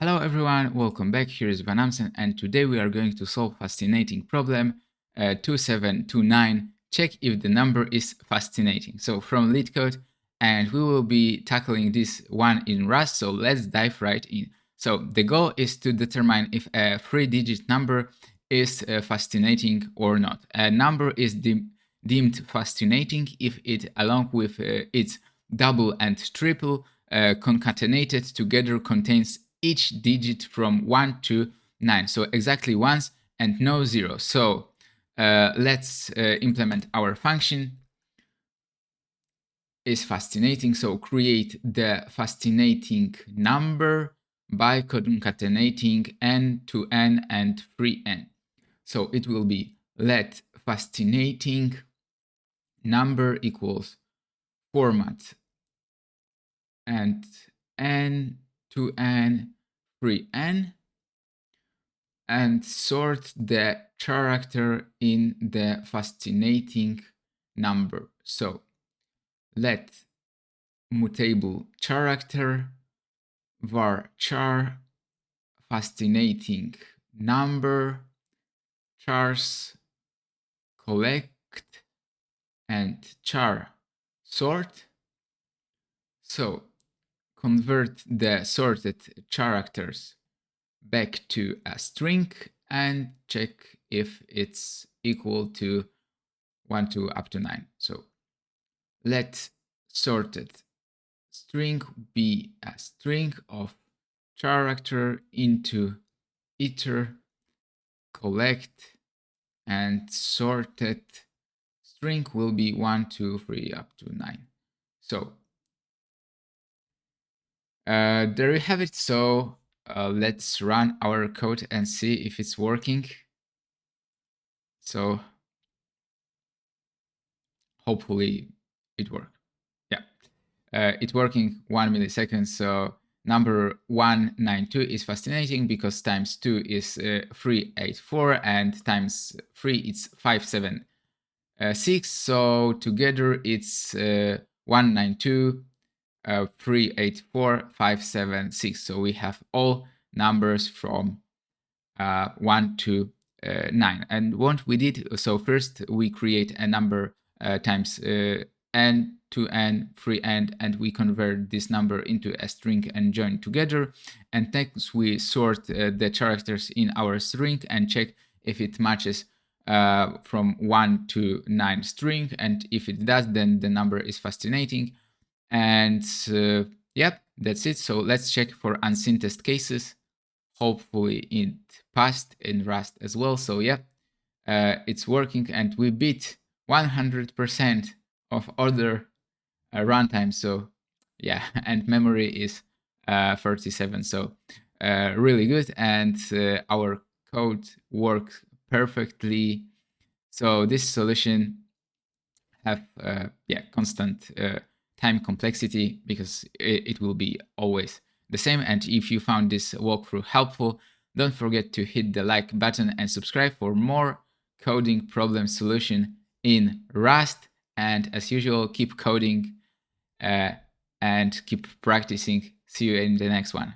Hello everyone, welcome back. Here is VanAmsen, and today we are going to solve fascinating problem 2729. Check if the number is fascinating. So from LeetCode, and we will be tackling this one in Rust. So let's dive right in. So the goal is to determine if a 3-digit number is fascinating or not. A number is deemed fascinating if it, along with its double and triple, concatenated together, contains each digit from 1 to 9. So exactly ones and no zero. So let's implement our function is fascinating. So create the fascinating number by concatenating n to n and 3n. So it will be let fascinating number equals format and n to n 3n and sort the character in the fascinating number. So let mutable character var char fascinating number chars collect and char sort. So convert the sorted characters back to a string and check if it's equal to 1 to up to 9. So let sorted string be a string of character into iter collect, and sorted string will be 1, 2, 3 up to 9. So there you have it. So let's run our code and see if it's working. So hopefully it worked. Yeah, it's working 1 millisecond. So number 192 is fascinating because times 2 is 384 and times 3 it's 576. So together it's 192, 384, 576. So we have all numbers from 1 to 9. And what we did, so first we create a number times n, 2n, 3n, and we convert this number into a string and join together. And next we sort the characters in our string and check if it matches from 1 to 9 string. And if it does, then the number is fascinating. And yep, that's it. So let's check for unseen test cases. Hopefully it passed in Rust as well. So yeah, it's working, and we beat 100% of other runtime. So yeah, and memory is 37. So really good, and our code works perfectly. So this solution have constant time complexity because it will be always the same. And if you found this walkthrough helpful, don't forget to hit the like button and subscribe for more coding problem solution in Rust. And as usual, keep coding and keep practicing. See you in the next one.